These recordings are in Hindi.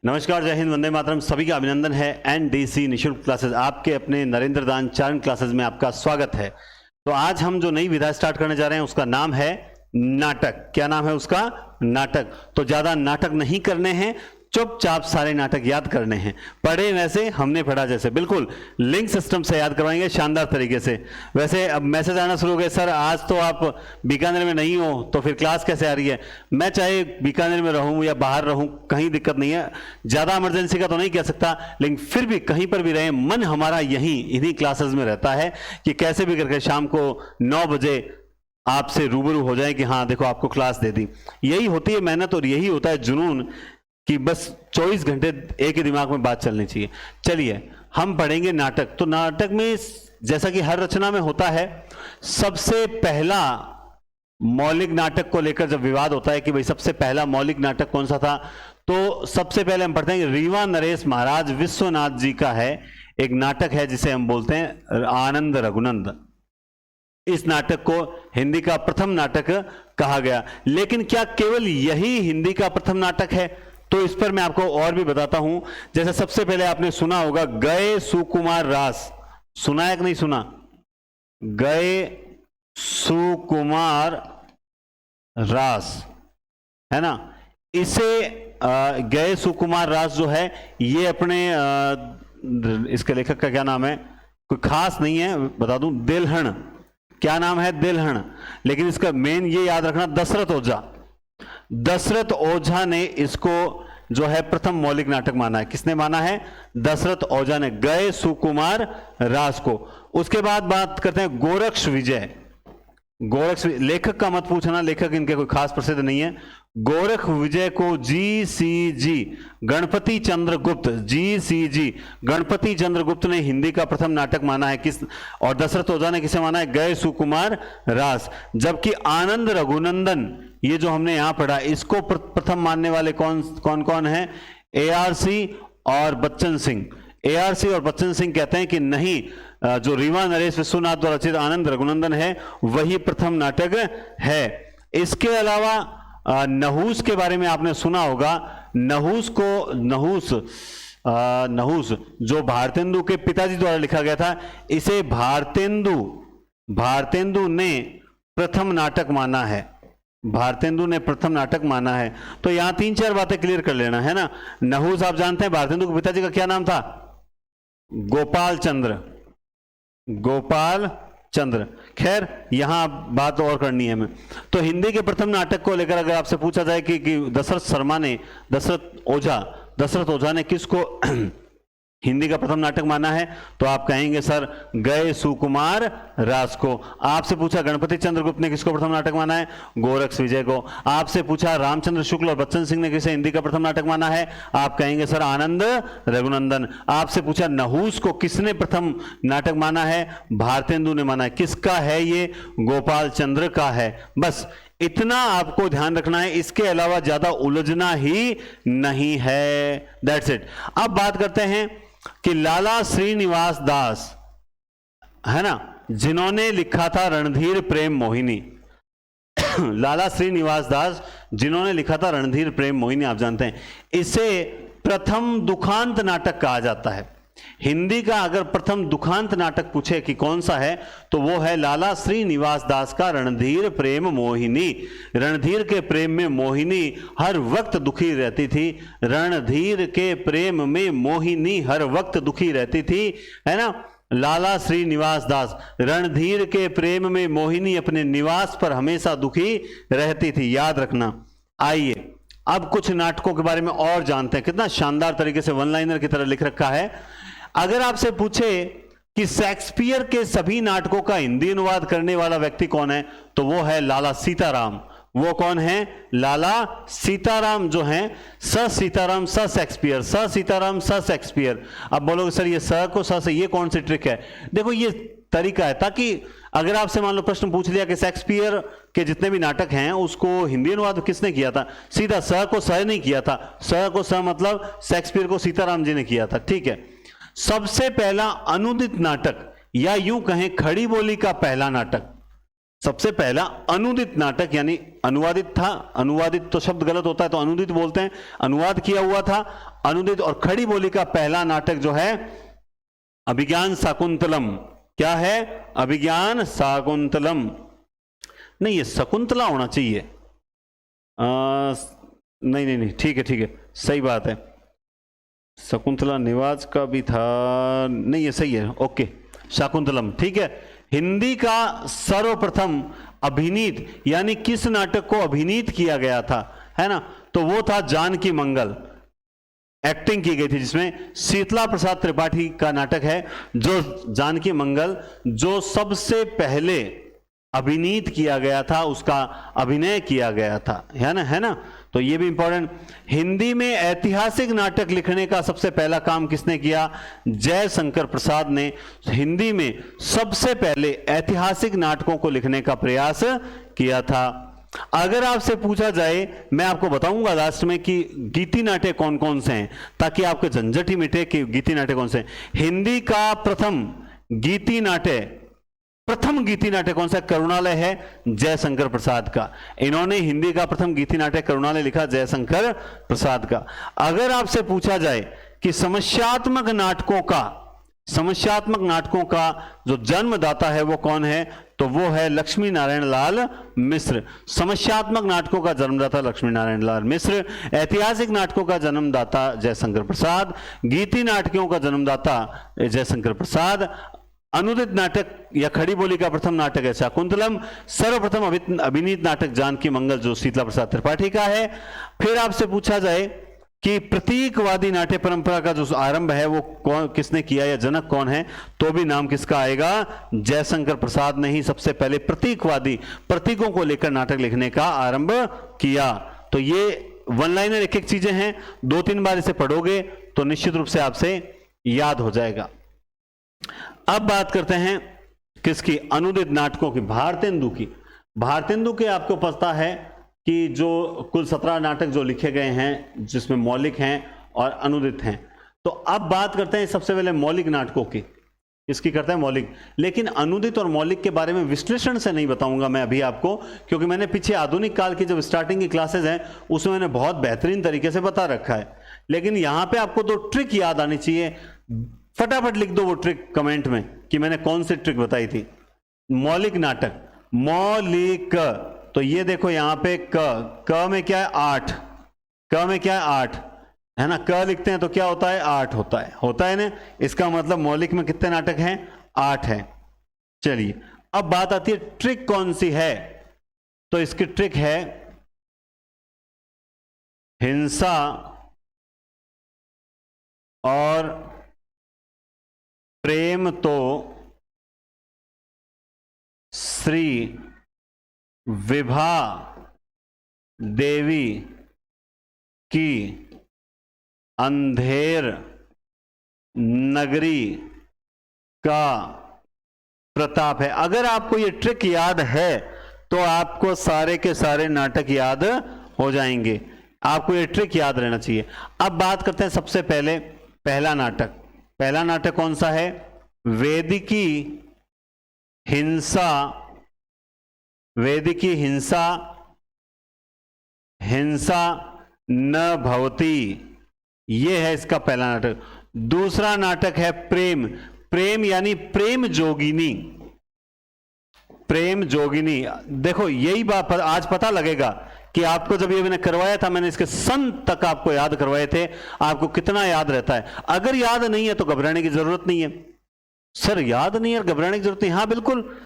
नमस्कार, जय हिंद, वंदे मातरम। सभी का अभिनंदन है। एनडीसी निशुल्क क्लासेस, आपके अपने नरेंद्र दान चारण क्लासेस में आपका स्वागत है। तो आज हम जो नई विधा स्टार्ट करने जा रहे हैं उसका नाम है नाटक। क्या नाम है उसका? नाटक। तो ज्यादा नाटक नहीं करने हैं, चुपचाप सारे नाटक याद करने हैं। पढ़े वैसे हमने पढ़ा जैसे, बिल्कुल लिंक सिस्टम से याद करवाएंगे शानदार तरीके से। वैसे अब मैसेज आना शुरू हो गए, सर आज तो आप बीकानेर में नहीं हो तो फिर क्लास कैसे आ रही है? मैं चाहे बीकानेर में रहूं या बाहर रहूं, कहीं दिक्कत नहीं है। ज्यादा इमरजेंसी का तो नहीं कह सकता, लेकिन फिर भी कहीं पर भी रहे, मन हमारा यहीं इन्हीं क्लासेस में रहता है कि कैसे भी करके शाम को 9 बजे आपसे रूबरू हो जाए कि हाँ देखो आपको क्लास दे दी। यही होती है मेहनत और यही होता है जुनून कि बस 24 घंटे एक ही दिमाग में बात चलनी चाहिए। चलिए हम पढ़ेंगे नाटक। तो नाटक में जैसा कि हर रचना में होता है, सबसे पहला मौलिक नाटक को लेकर जब विवाद होता है कि भाई सबसे पहला मौलिक नाटक कौन सा था, तो सबसे पहले हम पढ़ते हैं कि रीवा नरेश महाराज विश्वनाथ जी का है एक नाटक है जिसे हम बोलते हैं आनंद रघुनंद। इस नाटक को हिंदी का प्रथम नाटक कहा गया। लेकिन क्या केवल यही हिंदी का प्रथम नाटक है? तो इस पर मैं आपको और भी बताता हूं। जैसे सबसे पहले आपने सुना होगा गए सुकुमार रास। सुना है कि नहीं सुना? गए सुकुमार रास है ना। इसे गए सुकुमार रास जो है ये अपने इसके लेखक का क्या नाम है? कोई खास नहीं है, बता दूं, दिलहन। क्या नाम है? दिलहन। लेकिन इसका मेन ये याद रखना, दशरथ ओझा। दशरथ ओझा ने इसको जो है प्रथम मौलिक नाटक माना है। किसने माना है? दशरथ ओझा ने, गए सुकुमार रास को। उसके बाद बात करते हैं गोरक्ष विजय। लेखक का मत पूछना, लेखक इनके कोई खास प्रसिद्ध नहीं है। गोरख विजय को GCG गणपति चंद्र गुप्त, GCG गणपति चंद्र गुप्त ने हिंदी का प्रथम नाटक माना है। किस? और दशरथ ओझा ने किसे माना है? गए सुकुमार रास। जबकि आनंद रघुनंदन, ये जो हमने यहां पढ़ा, इसको प्रथम मानने वाले कौन कौन है? ARC और बच्चन सिंह। ARC और बच्चन सिंह कहते हैं कि नहीं, जो रीवा नरेश विश्वनाथ द्वारा रचित आनंद रघुनंदन है वही प्रथम नाटक है। इसके अलावा नहूस के बारे में आपने सुना होगा। नहूस जो भारतेंदु के पिताजी द्वारा लिखा गया था, इसे भारतेंदु ने प्रथम नाटक माना है। भारतेंदु ने प्रथम नाटक माना है। तो यहां 3-4 बातें क्लियर कर लेना है ना। नहूस आप जानते हैं, भारतेंदु के पिताजी का क्या नाम था? गोपाल चंद्र। खैर यहां बात और करनी है हमें। तो हिंदी के प्रथम नाटक को लेकर अगर आपसे पूछा जाए कि दशरथ ओझा ने किसको हिंदी का प्रथम नाटक माना है, तो आप कहेंगे सर गए सुकुमार रास को। आपसे पूछा गणपति चंद्र गुप्त ने किसको प्रथम नाटक माना है? गोरक्ष विजय को। आपसे पूछा रामचंद्र शुक्ल और बच्चन सिंह ने किसे हिंदी का प्रथम नाटक माना है? आप कहेंगे सर आनंद रघुनंदन। आपसे पूछा नहूस को किसने प्रथम नाटक माना है? भारतेंदु ने माना है। किसका है ये? गोपाल चंद्र का है। बस इतना आपको ध्यान रखना है, इसके अलावा ज्यादा उलझना ही नहीं है। That's it. अब बात करते हैं कि लाला श्रीनिवास दास है ना, जिन्होंने लिखा था रणधीर प्रेम मोहिनी। लाला श्रीनिवास दास जिन्होंने लिखा था रणधीर प्रेम मोहिनी, आप जानते हैं इसे प्रथम दुखांत नाटक कहा जाता है। हिंदी का अगर प्रथम दुखांत नाटक पूछे कि कौन सा है, तो वो है लाला श्रीनिवास दास का रणधीर प्रेम मोहिनी। रणधीर के प्रेम में मोहिनी हर वक्त दुखी रहती थी। रणधीर के प्रेम में मोहिनी हर वक्त दुखी रहती थी, है ना। लाला श्रीनिवास दास, रणधीर के प्रेम में मोहिनी अपने निवास पर हमेशा दुखी रहती थी, याद रखना। आइए अब कुछ नाटकों के बारे में और जानते हैं। कितना शानदार तरीके से वन लाइनर की तरह लिख रखा है। अगर आपसे पूछे कि शेक्सपियर के सभी नाटकों का हिंदी अनुवाद करने वाला व्यक्ति कौन है, तो वो है लाला सीताराम। वो कौन है? लाला सीताराम जो हैं, स सीताराम स शेक्सपियर, स सीताराम स शेक्सपियर। अब बोलोगे सर ये स को स से ये कौन सी ट्रिक है? देखो ये तरीका है ताकि अगर आपसे मान लो प्रश्न पूछ लिया कि शेक्सपियर के जितने भी नाटक हैं उसको हिंदी अनुवाद किसने किया था, सीधा स को स नहीं किया था। स को स मतलब शेक्सपियर को सीताराम जी ने किया था, ठीक है। सबसे पहला अनुदित नाटक या यूं कहें खड़ी बोली का पहला नाटक, सबसे पहला अनुदित नाटक, यानी अनुवादित था, अनुवादित तो शब्द गलत होता है तो अनुदित बोलते हैं, अनुवाद किया हुआ था अनुदित। और खड़ी बोली का पहला नाटक जो है अभिज्ञान शाकुंतलम। क्या है? अभिज्ञान शाकुंतलम। नहीं, ये शकुंतला होना चाहिए। नहीं नहीं नहीं, ठीक है ठीक है, सही बात है, शकुंतला निवाज का भी था, नहीं ये सही है, ओके, शाकुंतलम, ठीक है। हिंदी का सर्वप्रथम अभिनीत, यानी किस नाटक को अभिनीत किया गया था, है ना, तो वो था जानकी मंगल। एक्टिंग की गई थी जिसमें शीतला प्रसाद त्रिपाठी का नाटक है जो जानकी मंगल, जो सबसे पहले अभिनीत किया गया था, उसका अभिनय किया गया था, है ना। तो ये भी इंपॉर्टेंट। हिंदी में ऐतिहासिक नाटक लिखने का सबसे पहला काम किसने किया? जयशंकर प्रसाद ने हिंदी में सबसे पहले ऐतिहासिक नाटकों को लिखने का प्रयास किया था। अगर आपसे पूछा जाए, मैं आपको बताऊंगा लास्ट में कि गीति नाट्य कौन कौन से हैं, ताकि आपके झंझट ही मिटे कि गीति नाट्य कौन से हैं। हिंदी का प्रथम गीति नाट्य, प्रथम गीति नाट्य कौन सा? करुणालय है, जयशंकर प्रसाद का। इन्होंने हिंदी का प्रथम गीति नाट्य करुणालय लिखा, जयशंकर प्रसाद का। अगर आपसे पूछा जाए कि समस्यात्मक नाटकों का जो जन्मदाता है वो कौन है, तो वो है लक्ष्मी नारायण लाल मिश्र। समस्यात्मक नाटकों का जन्मदाता लक्ष्मी नारायण लाल मिश्र, ऐतिहासिक नाटकों का जन्मदाता जयशंकर प्रसाद, गीति नाटकों का जन्मदाता जयशंकर प्रसाद, अनुदित नाटक या खड़ी बोली का प्रथम नाटक है शाकुंतलम, सर्वप्रथम अभिनीत नाटक जानकी मंगल जो शीतला प्रसाद त्रिपाठी का है। फिर आपसे पूछा जाए कि प्रतीकवादी नाट्य परंपरा का जो आरंभ है वो किसने किया या जनक कौन है, तो भी नाम किसका आएगा? जयशंकर प्रसाद ने ही सबसे पहले प्रतीकवादी, प्रतीकों को लेकर नाटक लिखने का आरंभ किया। तो ये वन लाइनर एक एक चीजें हैं, 2-3 बार इसे पढ़ोगे तो निश्चित रूप से आपसे याद हो जाएगा। अब बात करते हैं किसकी? अनुदित नाटकों की, भारतेंदु की। भारतेंदु के आपको पता है कि जो कुल 17 नाटक जो लिखे गए हैं जिसमें मौलिक हैं और अनुदित हैं। तो अब बात करते हैं सबसे पहले मौलिक नाटकों की। इसकी करते हैं मौलिक, लेकिन अनुदित और मौलिक के बारे में विश्लेषण से नहीं बताऊंगा मैं अभी आपको, क्योंकि मैंने पीछे आधुनिक काल की जब स्टार्टिंग की क्लासेज हैं उसमें मैंने बहुत बेहतरीन तरीके से बता रखा है। लेकिन यहां पे आपको 2 ट्रिक याद आनी चाहिए, फटाफट लिख दो वो ट्रिक कमेंट में कि मैंने कौन सी ट्रिक बताई थी। मौलिक नाटक, मौलिक, तो ये देखो यहां पे क में क्या है? 8, क में क्या है? 8, है ना। क लिखते हैं तो क्या होता है? 8 होता है ना। इसका मतलब मौलिक में कितने नाटक हैं? 8 हैं। चलिए अब बात आती है ट्रिक कौन सी है, तो इसकी ट्रिक है हिंसा और प्रेम तो श्री विभा देवी की अंधेर नगरी का प्रताप है। अगर आपको ये ट्रिक याद है तो आपको सारे के सारे नाटक याद हो जाएंगे। आपको ये ट्रिक याद रहना चाहिए। अब बात करते हैं सबसे पहले पहला नाटक कौन सा है? वेदिकी हिंसा, हिंसा न भवती, ये है इसका पहला नाटक। दूसरा नाटक है प्रेम यानी प्रेम जोगिनी। देखो यही बात आज पता लगेगा कि आपको जब ये मैंने करवाया था, मैंने इसके सन तक आपको याद करवाए थे, आपको कितना याद रहता है। अगर याद नहीं है तो घबराने की जरूरत नहीं है। सर याद नहीं है और घबराने की जरूरत नहीं, हाँ बिल्कुल,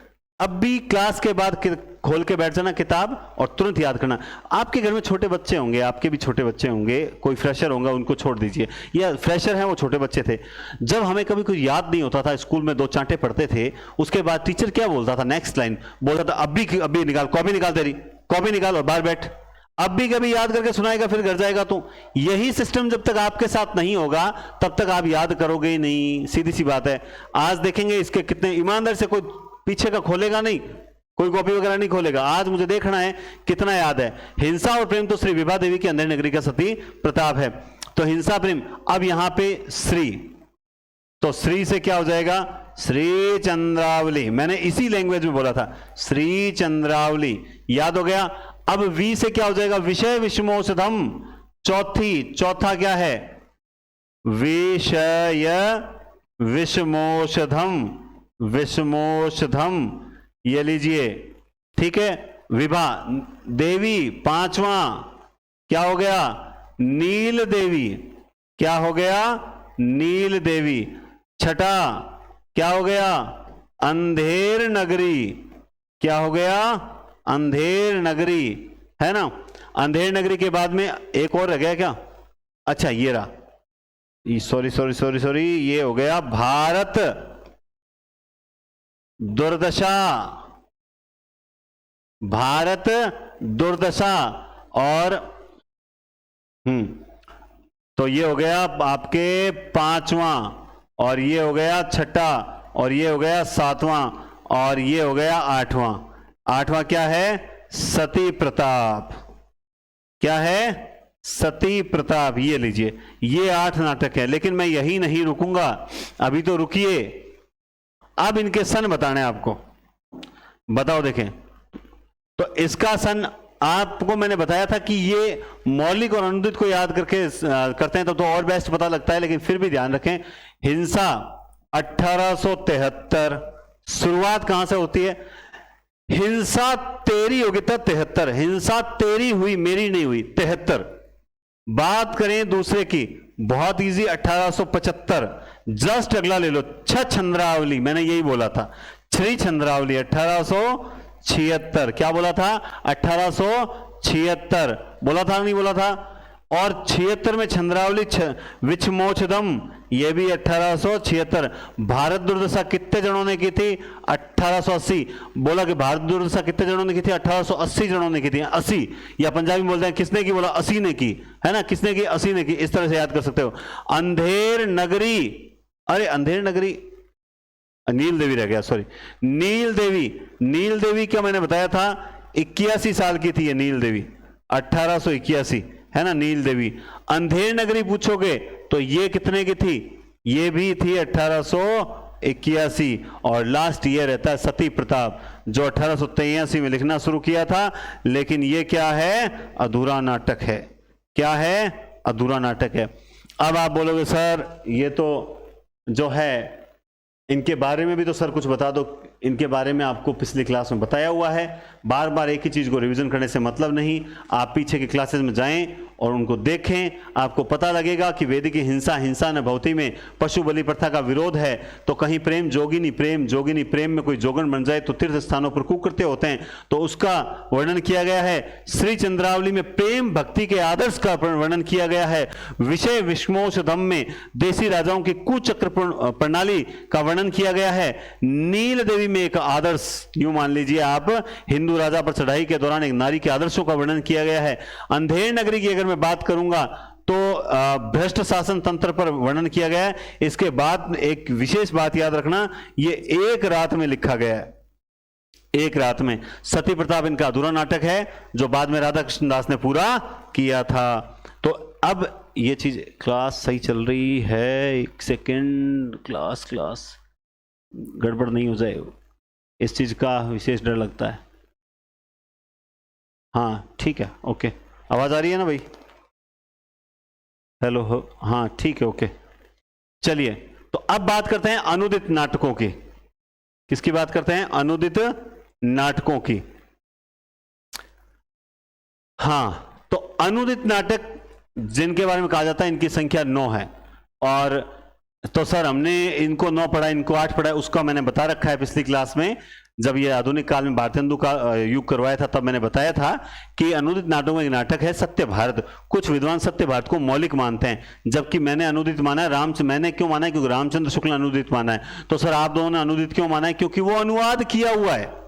अब भी क्लास के बाद खोल के बैठ जाना किताब और तुरंत याद करना। आपके घर में छोटे बच्चे होंगे, आपके भी छोटे बच्चे होंगे, कोई फ्रेशर होगा उनको छोड़ दीजिए, या फ्रेशर है वो छोटे बच्चे थे। जब हमें कभी कुछ याद नहीं होता था, स्कूल में 2 चांटे पढ़ते थे, उसके बाद टीचर क्या बोलता था? नेक्स्ट लाइन बोलता था, अभी निकाल, कॉपी निकाल, तेरी कॉपी निकाल और बाहर बैठ। अब भी कभी याद करके सुनाएगा फिर घर जाएगा। तो यही सिस्टम जब तक आपके साथ नहीं होगा तब तक आप याद करोगे ही नहीं, सीधी सी बात है। आज देखेंगे इसके कितने ईमानदार से कोई पीछे का खोलेगा नहीं, कोई कॉपी वगैरह नहीं खोलेगा। आज मुझे देखना है कितना याद है। हिंसा और प्रेम तो श्री विभा देवी की अंधेर नगरी का सती प्रताप है। तो हिंसा प्रेम, अब यहां पे श्री, तो श्री से क्या हो जाएगा? श्री चंद्रावली, मैंने इसी लैंग्वेज में बोला था, श्री चंद्रावली, याद हो गया। अब वी से क्या हो जाएगा, विषय विषमोषधम, चौथा क्या है, विषय विषमोषधम, विषमोषधम, ये लीजिए, ठीक है। विभा देवी, पांचवा क्या हो गया, नील देवी, क्या हो गया, नील देवी। छठा क्या हो गया, अंधेर नगरी, क्या हो गया, अंधेर नगरी, है ना। अंधेर नगरी के बाद में एक और रह गया क्या, अच्छा ये रहा, सॉरी, ये हो गया भारत दुर्दशा, भारत दुर्दशा। और तो ये हो गया आपके पांचवा, और ये हो गया छठा, और ये हो गया सातवां, और ये हो गया आठवां। आठवां क्या है, सती प्रताप, क्या है, सती प्रताप। ये लीजिए, ये 8 नाटक है। लेकिन मैं यही नहीं रुकूंगा, अभी तो रुकिए, अब इनके सन बताने आपको। बताओ देखें, तो इसका सन आपको मैंने बताया था कि ये मौलिक और अनुदित को याद करके करते हैं तो और बेस्ट पता लगता है, लेकिन फिर भी ध्यान रखें, हिंसा 1873, शुरुआत कहां से होती है, हिंसा तेरी होगी तब 73, हिंसा तेरी हुई मेरी नहीं हुई, 73। बात करें दूसरे की, बहुत इजी, 1875, जस्ट अगला ले लो, छंद्रावली, मैंने यही बोला था, श्री चंद्रावली 1876, क्या बोला था, 1876 बोला था नहीं बोला था। और 76 में चंद्रावली विषमोषधम, ये भी 1876। भारत दुर्दशा कितने जनों ने की थी, 1880। बोला कि भारत दुर्दशा कितने जनों ने की थी, 1880 जनों ने की थी, 80, या पंजाबी बोलते हैं किसने की, बोला 80 ने की, है ना, किसने की, 80 ने की, इस तरह से याद कर सकते हो। अंधेर नगरी, अरे अंधेर नगरी, नील देवी रह गया, सॉरी, नील देवी, नील देवी क्या मैंने बताया था, 81 साल की थी ये नील देवी, 1881, है ना, नील देवी। अंधेर नगरी पूछोगे तो ये कितने की थी, ये भी थी 1881। और लास्ट ये रहता है सती प्रताप, जो 1883 में लिखना शुरू किया था, लेकिन ये क्या है, अधूरा नाटक है, क्या है, अधूरा नाटक है। अब आप बोलोगे सर ये तो जो है इनके बारे में भी तो सर कुछ बता दो, इनके बारे में आपको पिछली क्लास में बताया हुआ है, बार बार एक ही चीज को रिवीजन करने से मतलब नहीं, आप पीछे के क्लासेस में जाएं और उनको देखें, आपको पता लगेगा कि वैदिक हिंसा, हिंसा न भवती में पशु बलि प्रथा का विरोध है। तो कहीं प्रेम जोगिनी प्रेम में कोई जोगन बन जाए तो तीर्थ स्थानों पर कुकृत्य होते हैं, तो उसका वर्णन किया गया है। श्री चंद्रावली में प्रेम भक्ति के आदर्श का वर्णन किया गया है। विषय विषमोषधम में देसी राजाओं की कुचक्र प्रणाली का वर्णन किया गया है। नील देवी में एक आदर्श, यूं मान लीजिए आप, हिंदू राजा पर चढ़ाई के दौरान एक नारी के आदर्शों का वर्णन किया गया है। अंधेर नगरी की अगर मैं बात करूंगा तो भ्रष्ट शासन तंत्र पर वर्णन किया गया है। इसके बाद एक विशेष बात याद रखना, ये एक रात में लिखा गया है, एक रात में। सती प्रताप इनका अधूरा नाटक है जो बाद में राधा कृष्ण दास ने पूरा किया था। तो अब ये चीज, क्लास सही चल रही है, एक सेकेंड, क्लास गड़बड़ नहीं हो जाए, इस चीज का विशेष डर लगता है। हाँ ठीक है, ओके, आवाज आ रही है ना भाई, हेलो, हाँ ठीक है, ओके। चलिए तो अब बात करते हैं अनुदित नाटकों की। किसकी बात करते हैं, अनुदित नाटकों की। हाँ, तो अनुदित नाटक जिनके बारे में कहा जाता है, इनकी संख्या 9 है। और तो सर हमने इनको 9 पढ़ा, इनको 8 पढ़ा, उसका मैंने बता रखा है पिछली क्लास में, जब ये आधुनिक काल में भारतेंदु का युग करवाया था तब मैंने बताया था कि अनुदित नाटकों में एक नाटक है सत्य भारत। कुछ विद्वान सत्य भारत को मौलिक मानते हैं, जबकि मैंने अनुदित माना है। मैंने क्यों माना है, क्योंकि रामचंद्र शुक्ल अनुदित माना है। तो सर आप दोनों ने अनुदित क्यों माना है, क्योंकि वो अनुवाद किया हुआ है,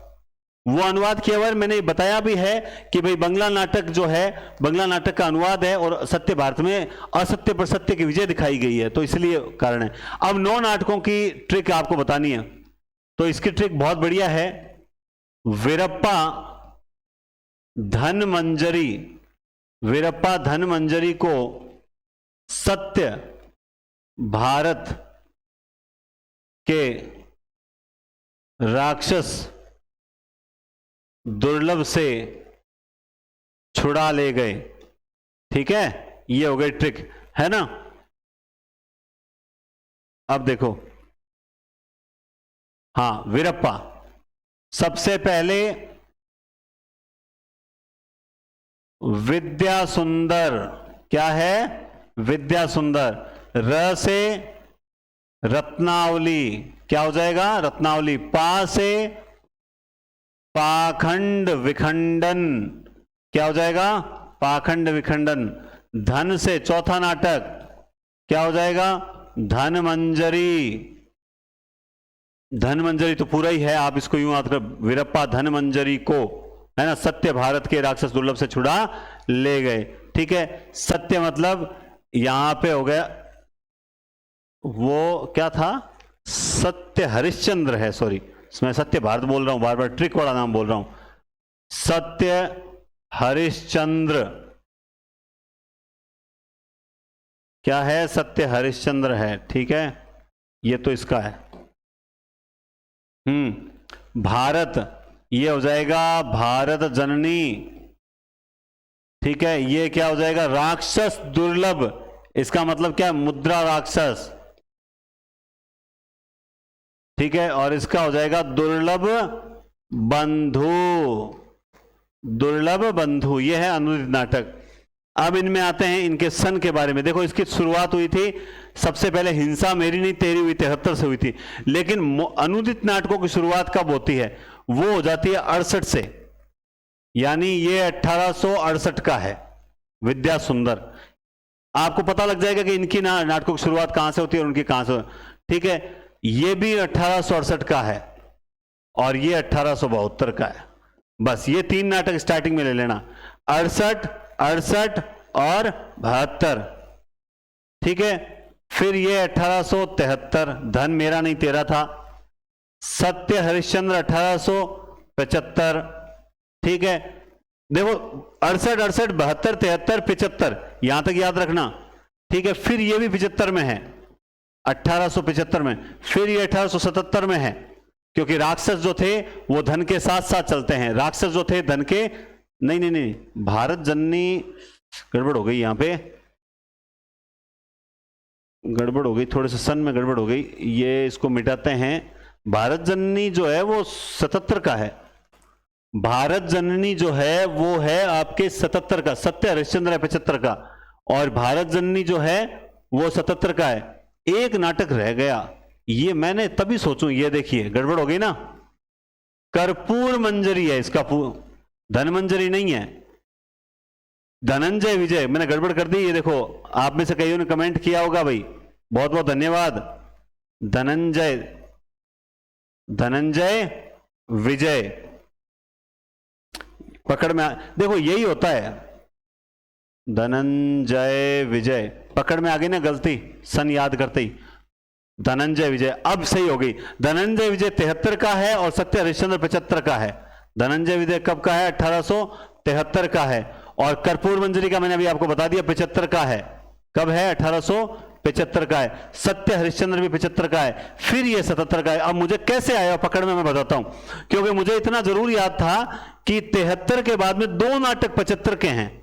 वो अनुवाद किया हुआ है। मैंने बताया भी है कि भाई बंगला नाटक जो है, बंगला नाटक का अनुवाद है, और सत्य भारत में असत्य पर सत्य की विजय दिखाई गई है, तो इसलिए कारण है। अब 9 नाटकों की ट्रिक आपको बतानी है, तो इसकी ट्रिक बहुत बढ़िया है। वीरप्पा धनमंजरी, वीरप्पा धनमंजरी को सत्य भारत के राक्षस दुर्लभ से छुड़ा ले गए। ठीक है, ये हो गई ट्रिक, है ना। अब देखो, हाँ, वीरप्पा सबसे पहले विद्या सुंदर, क्या है, विद्या सुंदर। र से रत्नावली, क्या हो जाएगा, रत्नावली। पा से पाखंड विखंडन, क्या हो जाएगा, पाखंड विखंडन। धन से चौथा नाटक, क्या हो जाएगा, धनमंजरी। धनमंजरी तो पूरा ही है, आप इसको यूं याद कर, वीरप्पा धनमंजरी को, है ना, सत्य भारत के राक्षस दुर्लभ से छुड़ा ले गए। ठीक है, सत्य मतलब यहां पे हो गया, वो क्या था, सत्य हरिश्चंद्र है, सॉरी मैं सत्य भारत बोल रहा हूं, बार बार ट्रिक वाला नाम बोल रहा हूं। सत्य हरिश्चंद्र, क्या है, सत्य हरिश्चंद्र है। ठीक है, ये तो इसका है। भारत, ये हो जाएगा भारत जननी। ठीक है, ये क्या हो जाएगा, राक्षस दुर्लभ, इसका मतलब क्या है, मुद्रा राक्षस। ठीक है, और इसका हो जाएगा दुर्लभ बंधु। दुर्लभ बंधु, ये है अनुदित नाटक। अब इनमें आते हैं इनके सन के बारे में। देखो, इसकी शुरुआत हुई थी सबसे पहले, हिंसा मेरी नहीं तेरी हुई 73 से हुई थी, लेकिन अनुदित नाटकों की शुरुआत कब होती है, वो हो जाती है 68 से, यानी ये 1868 का है, विद्या सुंदर। आपको पता लग जाएगा कि इनकी नाटकों की शुरुआत कहां से होती है और उनकी कहां से। ठीक है, ये भी 1868 का है और ये 1872 का है। बस ये तीन नाटक स्टार्टिंग में ले लेना, 68, 68 और 72। ठीक है, फिर ये 1873, धन मेरा नहीं तेरा था। सत्य हरिश्चंद्र 1875। ठीक है, देखो 68, 68, 72, 73, 75, यहां तक याद रखना। ठीक है, फिर ये भी 75 में है, 1875 में। फिर ये 1877 में है, क्योंकि राक्षस जो थे वो धन के साथ साथ चलते हैं। राक्षस जो थे धन के, नहीं नहीं नहीं, भारत जननी, गड़बड़ हो गई यहां पे, गड़बड़ हो गई, थोड़े से सन में गड़बड़ हो गई, ये इसको मिटाते हैं। भारत जननी जो है वो 77 का है। भारत जननी जो है वो है आपके 77 का, सत्य हरिश्चंद्र है 75 का, और भारत जननी जो है वो 77 का है। एक नाटक रह गया, ये मैंने तभी सोचूं, ये देखिए गड़बड़ हो गई ना, कर्पूर मंजरी है इसका, धनमंजरी नहीं है, धनंजय विजय, मैंने गड़बड़ कर दी। ये देखो, आप में से कईयों ने कमेंट किया होगा भाई, बहुत बहुत धन्यवाद। धनंजय, धनंजय विजय, पकड़ में देखो यही होता है, धनंजय विजय, पकड़ में आ गई ना गलती, सन याद करते ही, धनंजय विजय। अब सही हो गई, धनंजय विजय 73 का है और सत्य हरिश्चंद्र 75 का है। धनंजय विजय कब का है, 1873 का है, और कर्पूर मंजरी का मैंने अभी आपको बता दिया 75 का है। कब है, 1875 का है। सत्य हरिश्चंद्र भी 75 का है, फिर ये 77 का है। अब मुझे कैसे आया पकड़ में, मैं बताता हूं, क्योंकि मुझे इतना जरूर याद था कि 73 के बाद में दो नाटक 75 के हैं,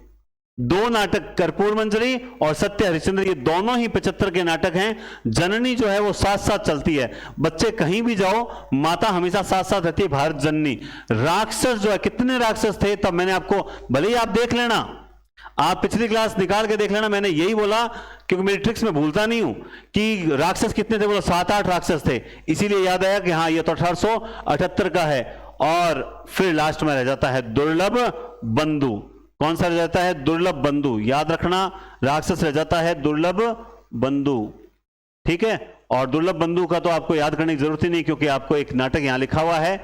दो नाटक कर्पूर मंजरी और सत्य हरिश्चंद्र, ये दोनों ही 75 के नाटक हैं। जननी जो है वो साथ साथ चलती है, बच्चे कहीं भी जाओ माता हमेशा साथ साथ रहती है, भारत जननी। राक्षस जो है, कितने राक्षस थे तब मैंने आपको, भले ही आप देख लेना, आप पिछली क्लास निकाल के देख लेना, मैंने यही बोला क्योंकि मेरी ट्रिक्स में भूलता नहीं हूं कि राक्षस कितने थे, बोला 7-8 राक्षस थे, इसीलिए याद आया कि हाँ ये तो 1878 का है। और फिर लास्ट में रह जाता है दुर्लभ बंधु। कौन सा रह जाता है, दुर्लभ बंधु, याद रखना, राक्षस रह जाता है दुर्लभ बंधु। ठीक है, और दुर्लभ बंधु का तो आपको याद करने की जरूरत ही नहीं, क्योंकि आपको एक नाटक यहां लिखा हुआ है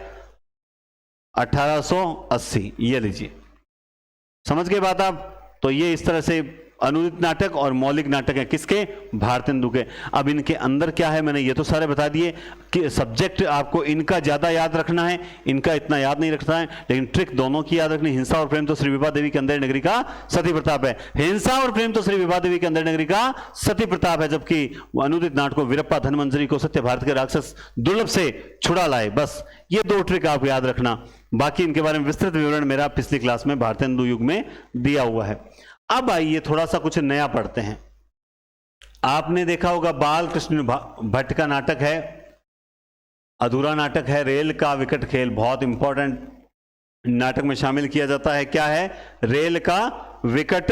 1880, ये लीजिए, समझ गए बात आप। तो ये इस तरह से अनुदित नाटक और मौलिक नाटक है किसके, भारतेंदु के। अब इनके अंदर क्या है, मैंने ये तो सारे बता दिए कि सब्जेक्ट आपको इनका ज्यादा याद रखना है, इनका इतना याद नहीं रखना है, लेकिन ट्रिक दोनों की याद रखनी। हिंसा और प्रेम तो श्री विभा देवी के अंदर नगरी का सती प्रताप है, हिंसा और प्रेम तो श्री विभा देवी के अंदर नगरी का सती प्रताप है, जबकि अनुदित नाटक को वीरप्पा धनवंतरी को सत्य भारत के राक्षस दुर्लभ से छुड़ा लाए। बस ये दो ट्रिक आप याद रखना, बाकी इनके बारे में विस्तृत विवरण मेरा पिछली क्लास में भारतेंदु युग में दिया हुआ है। अब आइए थोड़ा सा कुछ नया पढ़ते हैं। आपने देखा होगा बाल कृष्ण भट्ट का नाटक है, अधूरा नाटक है रेल का विकट खेल, बहुत इंपॉर्टेंट नाटक में शामिल किया जाता है। क्या है, रेल का विकट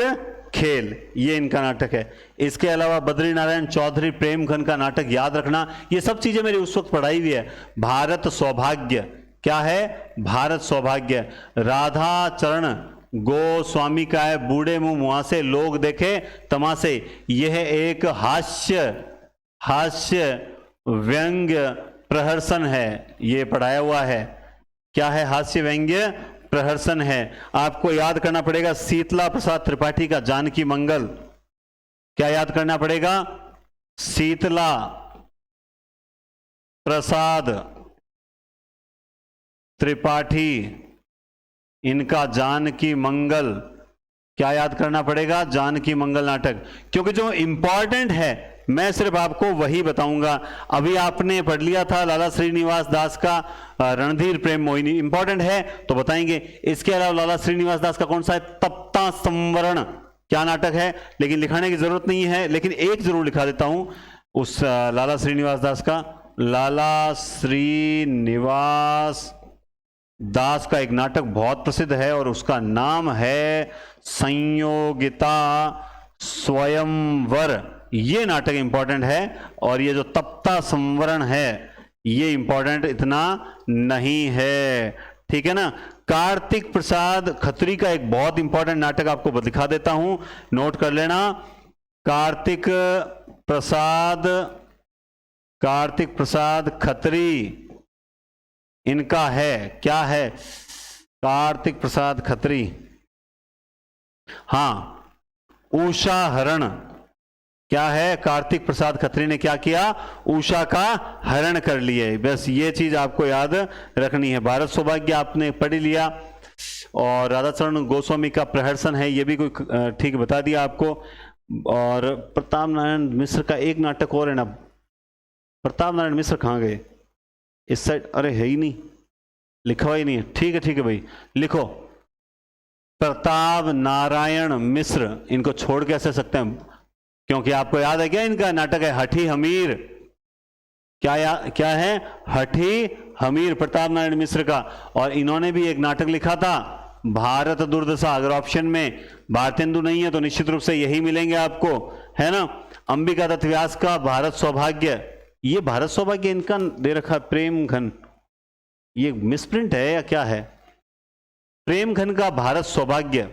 खेल, ये इनका नाटक है। इसके अलावा बद्री नारायण चौधरी प्रेम घन का नाटक याद रखना, ये सब चीजें मेरी उस वक्त पढ़ाई हुई है। भारत सौभाग्य, क्या है, भारत सौभाग्य। राधा चरण गोस्वामी का है, बूढ़े मुंह मुहासे लोग देखे तमाशे, यह एक हास्य व्यंग्य प्रहसन है, ये पढ़ाया हुआ है। क्या है, हास्य व्यंग्य प्रहसन है। आपको याद करना पड़ेगा शीतला प्रसाद त्रिपाठी का जानकी मंगल, क्या याद करना पड़ेगा, शीतला प्रसाद त्रिपाठी इनका जानकी मंगल, क्या याद करना पड़ेगा, जानकी मंगल नाटक। क्योंकि जो इंपॉर्टेंट है मैं सिर्फ आपको वही बताऊंगा। अभी आपने पढ़ लिया था लाला श्रीनिवास दास का रणधीर प्रेम मोहिनी, इंपॉर्टेंट है तो बताएंगे। इसके अलावा लाला श्रीनिवास दास का कौन सा है, तप्ता संवरण, क्या नाटक है, लेकिन लिखाने की जरूरत नहीं है, लेकिन एक जरूर लिखा देता हूं उस लाला श्रीनिवास दास का। लाला श्रीनिवास दास का एक नाटक बहुत प्रसिद्ध है और उसका नाम है संयोगिता स्वयंवर, ये नाटक इंपॉर्टेंट है। और ये जो तप्ता संवरण है ये इंपॉर्टेंट इतना नहीं है, ठीक है ना। कार्तिक प्रसाद खत्री का एक बहुत इंपॉर्टेंट नाटक आपको दिखा देता हूं, नोट कर लेना। कार्तिक प्रसाद खत्री इनका है, क्या है, कार्तिक प्रसाद खत्री, हां, उषा हरण, क्या है, कार्तिक प्रसाद खत्री ने क्या किया, उषा का हरण कर लिए। बस ये चीज आपको याद रखनी है। भारत सौभाग्य आपने पढ़ लिया, और राधाचरण गोस्वामी का प्रहसन है, ये भी कोई ठीक बता दिया आपको। और प्रताप नारायण मिश्र का एक नाटक और है ना, प्रताप नारायण मिश्र कहाँ गए, इस साइड, अरे है ही नहीं, लिखा हुआ ही नहीं है, ठीक है भाई लिखो, प्रताप नारायण मिश्र, इनको छोड़ कैसे सकते हैं, क्योंकि आपको याद है क्या, इनका नाटक है हठी हमीर, क्या है, हठी हमीर, प्रताप नारायण मिश्र का। और इन्होंने भी एक नाटक लिखा था भारत दुर्दशा, अगर ऑप्शन में भारतेंदु नहीं है तो निश्चित रूप से यही मिलेंगे आपको, है ना। अंबिका दत्त व्यास का भारत सौभाग्य, ये भारत सौभाग्य इनका दे रखा प्रेम घन, ये मिसप्रिंट है या क्या है, प्रेम घन का भारत सौभाग्य,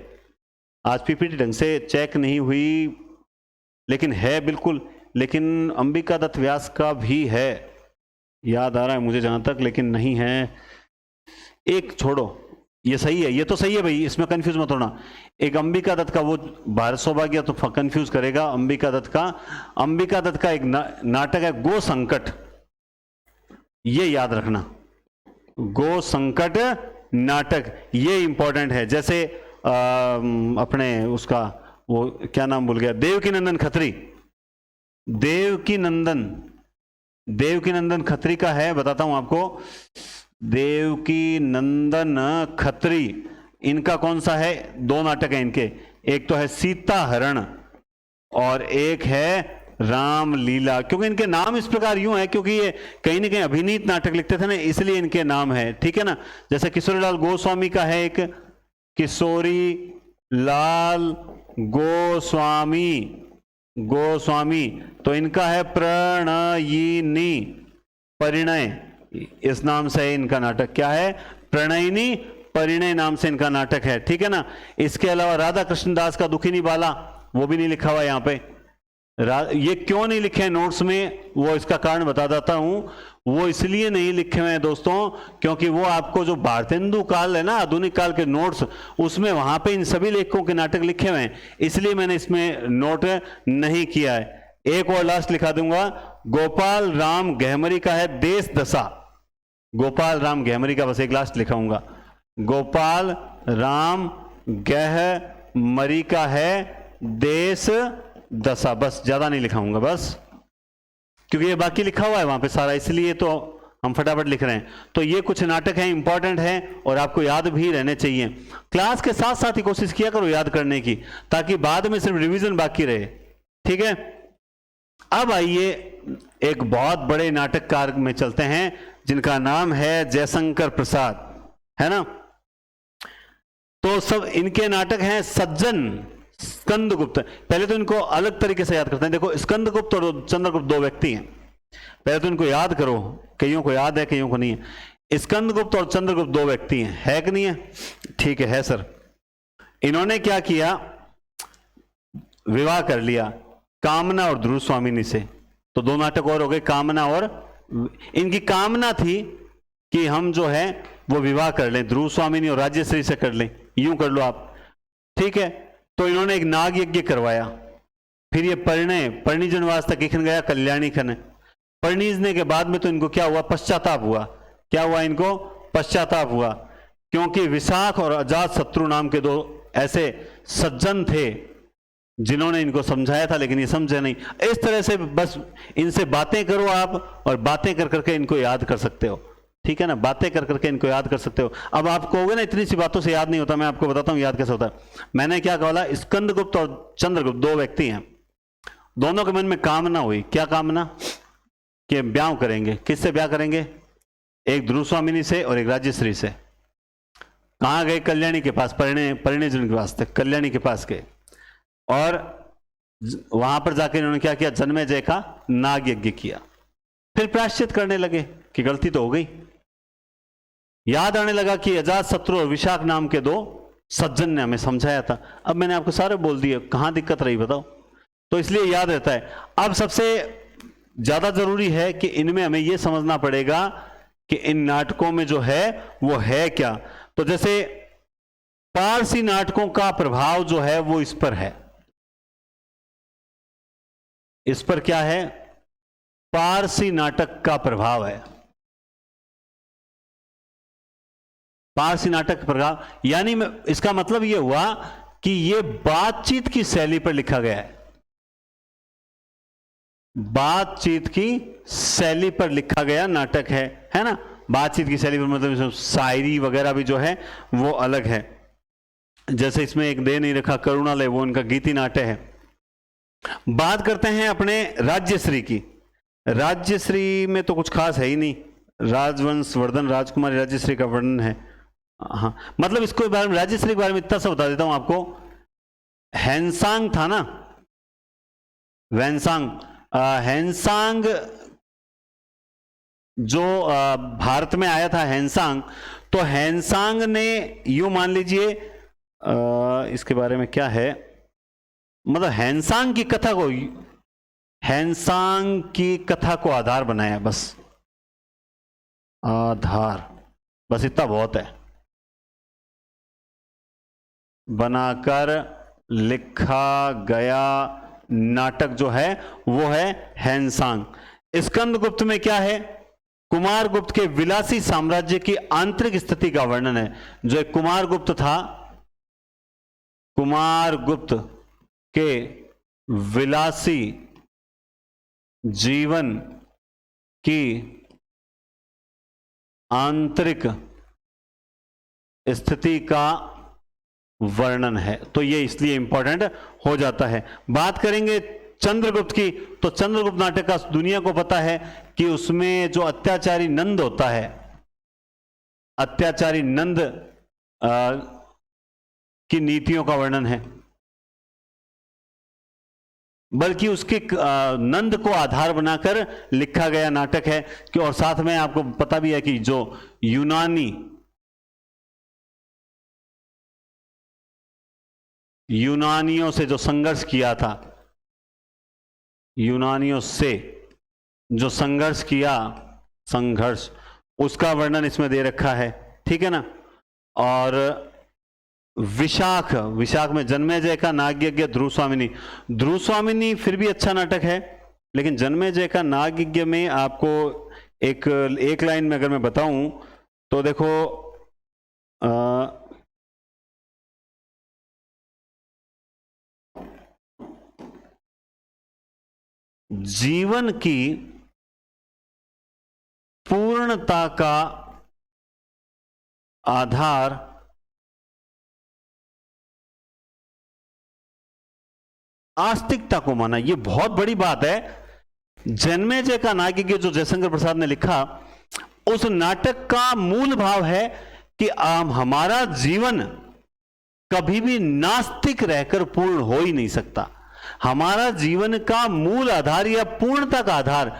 आज पीपीटी ढंग से चेक नहीं हुई लेकिन है बिल्कुल। लेकिन अंबिका दत्त व्यास का भी है, याद आ रहा है मुझे जहां तक, लेकिन नहीं है, एक छोड़ो, ये सही है, ये तो सही है भाई, इसमें कंफ्यूज मत होना। एक अंबिका दत्त का वो भारत सौभाग्य तो कंफ्यूज करेगा। अंबिका दत्त का एक नाटक है गो संकट, ये याद रखना, गो संकट नाटक, ये इंपॉर्टेंट है। जैसे अपने उसका वो क्या नाम भूल गया, देवकी नंदन खत्री, देवकी नंदन खत्री का है, बताता हूं आपको, देवकी नंदन खत्री, इनका कौन सा है, दो नाटक है इनके, एक तो है सीता हरण और एक है रामलीला। क्योंकि इनके नाम इस प्रकार यूं है क्योंकि ये कहीं ना कहीं अभिनीत नाटक लिखते थे ना, इसलिए इनके नाम है, ठीक है ना। जैसे किशोरीलाल गोस्वामी का है एक, किशोरी लाल गोस्वामी, तो इनका है प्रणयिनी परिणय, इस नाम से इनका नाटक, क्या है, प्रणयिनी परिणय नाम से इनका नाटक है, ठीक है ना। इसके अलावा राधा कृष्ण दास का दुखिनी बाला, वो भी नहीं लिखा हुआ यहाँ पे, ये क्यों नहीं लिखे हैं नोट्स में, वो इसका कारण बता देता हूं। वो इसलिए नहीं लिखे हुए हैं दोस्तों क्योंकि वो आपको जो भारतेंदु काल है ना, आधुनिक काल के नोट्स, उसमें वहां पे इन सभी लेखकों के नाटक लिखे हुए हैं, इसलिए मैंने इसमें नोट नहीं किया है। एक और लास्ट लिखा दूंगा, गोपाल राम गहमरी का है देश दशा। गोपाल राम गहमरी का बस एक लास्ट लिखाऊंगा, गोपाल राम गहमरी का है देश दशा, बस ज्यादा नहीं लिखाऊंगा बस, क्योंकि ये बाकी लिखा हुआ है वहां पे सारा, इसलिए तो हम फटाफट लिख रहे हैं। तो ये कुछ नाटक हैं, इंपॉर्टेंट हैं और आपको याद भी रहने चाहिए। क्लास के साथ साथ ही कोशिश किया करो याद करने की, ताकि बाद में सिर्फ रिवीजन बाकी रहे, ठीक है। अब आइए एक बहुत बड़े नाटककार में चलते हैं जिनका नाम है जयशंकर प्रसाद, है ना। तो सब इनके नाटक हैं सज्जन, स्कंदगुप्त। पहले तो इनको अलग तरीके से याद करते हैं। देखो स्कंदगुप्त और चंद्रगुप्त दो व्यक्ति हैं, पहले तो इनको याद करो, कईयों को याद है कईयों को नहीं है। स्कंदगुप्त और चंद्रगुप्त दो व्यक्ति हैं, है कि नहीं है? ठीक है सर। इन्होंने क्या किया, विवाह कर लिया कामना और ध्रुव स्वामिनी से। तो दो नाटक और हो गए, कामना और, इनकी कामना थी कि हम जो है वो विवाह कर लें, ध्रुव स्वामिनी और राज्यश्री से कर लें, यूं कर लो आप, ठीक है। तो इन्होंने एक नाग यज्ञ करवाया, फिर ये परिणय जनवास तक इखन गया, कल्याणी खन। परिणीजने के बाद में तो इनको क्या हुआ, पश्चाताप हुआ। क्या हुआ इनको? पश्चाताप हुआ, क्योंकि विशाख और अजात शत्रु नाम के दो ऐसे सज्जन थे जिन्होंने इनको समझाया था, लेकिन ये समझे नहीं। इस तरह से बस इनसे बातें करो आप, और बातें कर करके इनको याद कर सकते हो, ठीक है ना, बातें कर करके इनको याद कर सकते हो। अब आप कहोगे ना इतनी सी बातों से याद नहीं होता, मैं आपको बताता हूं याद कैसे होता है। मैंने क्या कहा, स्कंदगुप्त और चंद्रगुप्त दो व्यक्ति हैं, दोनों के मन में कामना हुई। क्या कामना? कि ब्याह करेंगे। किससे ब्याह करेंगे? एक ध्रुव स्वामिनी से और एक राज्यश्री से। कहां गए? कल्याणी के पास, परिणयजन के पास, कल्याणी के पास गए, और वहां पर जाकर इन्होंने क्या किया, जन्मेजय का नाग यज्ञ किया। फिर प्रायश्चित करने लगे कि गलती तो हो गई। याद आने लगा कि अजात शत्रु और विशाख नाम के दो सज्जन ने हमें समझाया था। अब मैंने आपको सारे बोल दिए, कहां दिक्कत रही बताओ? तो इसलिए याद रहता है। अब सबसे ज्यादा जरूरी है कि इनमें हमें यह समझना पड़ेगा कि इन नाटकों में जो है वो है क्या। तो जैसे पारसी नाटकों का प्रभाव जो है वो इस पर है, इस पर क्या है? पारसी नाटक का प्रभाव है। पारसी नाटक प्रभाव, यानी इसका मतलब यह हुआ कि यह बातचीत की शैली पर लिखा गया है, बातचीत की शैली पर लिखा गया नाटक है ना। बातचीत की शैली पर मतलब शायरी वगैरह भी जो है वो अलग है। जैसे इसमें एक दे नहीं रखा करुणालय, वो उनका गीति नाट्य है। बात करते हैं अपने राज्यश्री की। राज्यश्री में तो कुछ खास है ही नहीं, राजवंश वर्धन राजकुमारी राज्यश्री का वर्णन है। हाँ, मतलब इसको बारे में, राज्यश्री के बारे में इतना सा बता देता हूं आपको। हैंसांग था ना, वैनसांग, हैंसांग जो भारत में आया था हैंसांग, तो हैंसांग ने यूं मान लीजिए, इसके बारे में क्या है, मतलब हैंसांग की कथा को, हैंसांग की कथा को आधार बनाया, बस आधार, बस इतना बहुत है, बनाकर लिखा गया नाटक जो है वो है हैंसांग। स्कंदगुप्त में क्या है? कुमारगुप्त के विलासी साम्राज्य की आंतरिक स्थिति का वर्णन है। जो एक कुमारगुप्त था, कुमारगुप्त के विलासी जीवन की आंतरिक स्थिति का वर्णन है, तो ये इसलिए इंपॉर्टेंट हो जाता है। बात करेंगे चंद्रगुप्त की, तो चंद्रगुप्त नाटक का दुनिया को पता है कि उसमें जो अत्याचारी नंद होता है, अत्याचारी नंद की नीतियों का वर्णन है, बल्कि उसके नंद को आधार बनाकर लिखा गया नाटक है कि, और साथ में आपको पता भी है कि जो यूनानियों से जो संघर्ष किया था, यूनानियों से जो संघर्ष किया, संघर्ष, उसका वर्णन इसमें दे रखा है, ठीक है ना। और विशाख, विशाख में जन्मेजय का नागयज्ञ ध्रुव स्वामिनी। ध्रुव स्वामिनी फिर भी अच्छा नाटक है, लेकिन जन्मेजय का नागयज्ञ में आपको एक लाइन में अगर मैं बताऊं तो देखो, जीवन की पूर्णता का आधार आस्तिकता को माना। यह बहुत बड़ी बात है। जन्मेजय का नागयज्ञ जो जयशंकर प्रसाद ने लिखा, उस नाटक का मूल भाव है कि हमारा जीवन कभी भी नास्तिक रहकर पूर्ण हो ही नहीं सकता। हमारा जीवन का मूल आधार या पूर्णता का आधार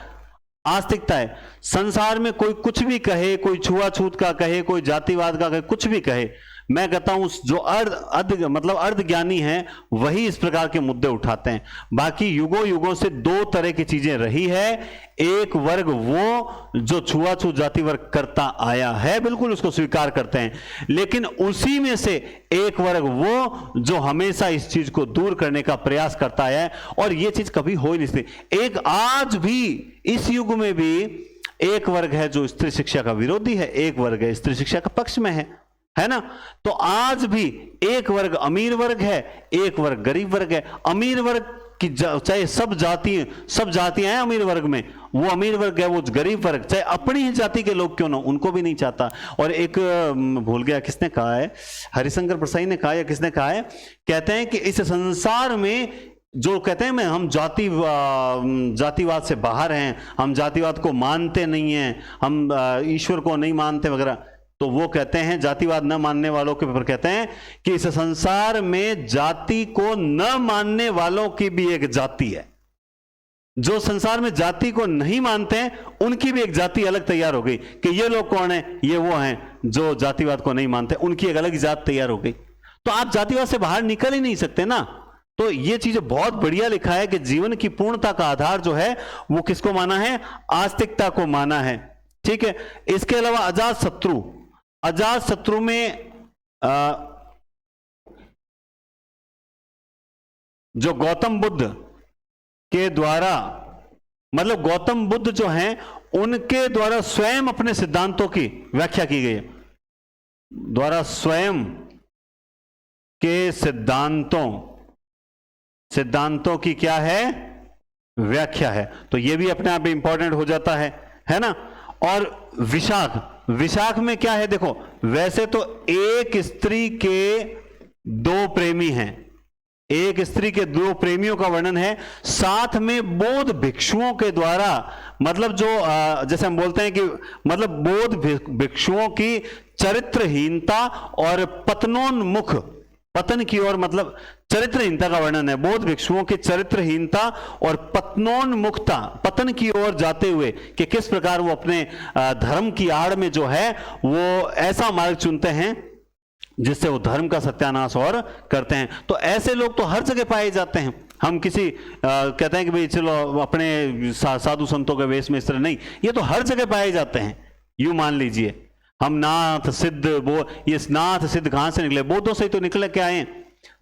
आस्तिकता है। संसार में कोई कुछ भी कहे, कोई छुआछूत का कहे, कोई जातिवाद का कहे, कुछ भी कहे, मैं कहता हूं जो अर्ध ज्ञानी हैं वही इस प्रकार के मुद्दे उठाते हैं। बाकी युगों युगों से दो तरह की चीजें रही है। एक वर्ग वो जो छुआछूत जाति वर्ग करता आया है, बिल्कुल उसको स्वीकार करते हैं, लेकिन उसी में से एक वर्ग वो जो हमेशा इस चीज को दूर करने का प्रयास करता आया है, और ये चीज कभी हो ही नहीं सकती। एक आज भी इस युग में भी एक वर्ग है जो स्त्री शिक्षा का विरोधी है, एक वर्ग है स्त्री शिक्षा का पक्ष में है ना। तो आज भी एक वर्ग अमीर वर्ग है, एक वर्ग गरीब वर्ग है। अमीर वर्ग की चाहे सब जातियां हैं अमीर वर्ग में, वो अमीर वर्ग है, वो गरीब वर्ग चाहे अपनी ही जाति के लोग क्यों ना, उनको भी नहीं चाहता। और एक भूल गया किसने कहा है, हरिशंकर प्रसाई ने कहा या किसने कहा है, कहते हैं कि इस संसार में जो कहते हैं हम जातिवाद से बाहर हैं, हम जातिवाद को मानते नहीं हैं, हम ईश्वर को नहीं मानते वगैरह, तो वो कहते हैं, जातिवाद न मानने वालों के ऊपर कहते हैं कि इस संसार में जाति को न मानने वालों की भी एक जाति है। जो संसार में जाति को नहीं मानते हैं उनकी भी एक जाति अलग तैयार हो गई कि ये लोग कौन है, ये वो हैं जो जातिवाद को नहीं मानते, उनकी एक अलग जात तैयार हो गई। तो आप जातिवाद से बाहर निकल ही नहीं सकते ना। तो ये चीजें बहुत बढ़िया लिखा है कि जीवन की पूर्णता का आधार जो है वो किसको माना है, आस्तिकता को माना है, ठीक है। इसके अलावा अजातशत्रु, अजातशत्रु में जो गौतम बुद्ध के द्वारा, मतलब गौतम बुद्ध जो हैं उनके द्वारा स्वयं अपने सिद्धांतों की व्याख्या की गई है, द्वारा स्वयं के सिद्धांतों की क्या है, व्याख्या है। तो यह भी अपने आप में इंपॉर्टेंट हो जाता है ना। और विशाख में क्या है, देखो वैसे तो एक स्त्री के दो प्रेमी हैं, एक स्त्री के दो प्रेमियों का वर्णन है, साथ में बौद्ध भिक्षुओं के द्वारा, मतलब जो जैसे हम बोलते हैं कि मतलब बौद्ध भिक्षुओं की चरित्रहीनता और पतनोन्मुख, पतन की ओर मतलब चरित्रहीनता का वर्णन है। बौद्ध भिक्षुओं की चरित्रहीनता और पतनोन्मुखता, पतन की ओर जाते हुए कि किस प्रकार वो अपने धर्म की आड़ में जो है वो ऐसा मार्ग चुनते हैं जिससे वो धर्म का सत्यानाश और करते हैं। तो ऐसे लोग तो हर जगह पाए जाते हैं। हम किसी कहते हैं कि भाई चलो अपने साधु संतों के वेश में इस तरह नहीं, ये तो हर जगह पाए जाते हैं। यूं मान लीजिए हम नाथ सिद्ध, ये नाथ सिद्ध कहां से निकले, बौद्धों से ही तो निकले के आए,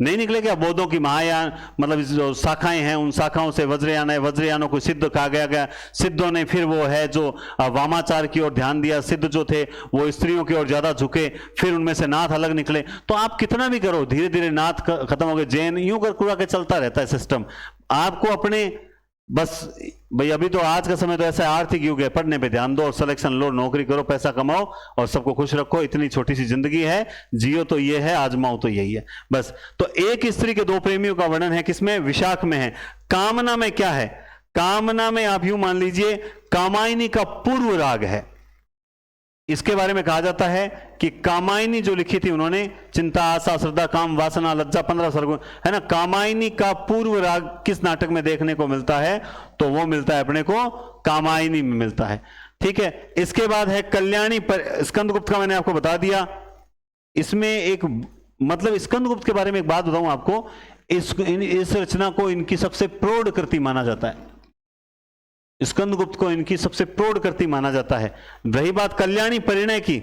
नहीं निकले क्या। बौद्धों की महायान मतलब जो शाखाएं हैं उन शाखाओं से वज्रयान है, वज्रयानों को सिद्ध कहा गया, सिद्धों ने फिर वो है जो वामाचार की ओर ध्यान दिया, सिद्ध जो थे वो स्त्रियों की ओर ज्यादा झुके, फिर उनमें से नाथ अलग निकले। तो आप कितना भी करो धीरे धीरे नाथ खत्म हो गए, जैन, यूं कर कुड़ा के चलता रहता है सिस्टम। आपको अपने बस भाई अभी तो आज का समय तो ऐसा आर्थिक युग है, पढ़ने पे ध्यान दो और सिलेक्शन लो, नौकरी करो, पैसा कमाओ और सबको खुश रखो। इतनी छोटी सी जिंदगी है, जियो तो ये है, आजमाओ तो यही है बस। तो एक स्त्री के दो प्रेमियों का वर्णन है, किसमें, विशाख में है। कामना में क्या है, कामना में आप यूं मान लीजिए कामायनी का पूर्व राग है। इसके बारे में कहा जाता है कि कामायनी जो लिखी थी उन्होंने, चिंता आशा श्रद्धा काम वासना लज्जा 15 सर्गुण है ना, कामायनी का पूर्व राग किस नाटक में देखने को मिलता है, तो वो मिलता है अपने को कामायनी में मिलता है, ठीक है। इसके बाद है कल्याणी पर, स्कंदगुप्त का मैंने आपको बता दिया। इसमें एक मतलब स्कंदगुप्त के बारे में एक बात बताऊं आपको, इस रचना को इनकी सबसे प्रौढ़ कृति माना जाता है। स्कंदगुप्त को इनकी सबसे प्रौढ़ कृति माना जाता है। रही बात कल्याणी परिणय की,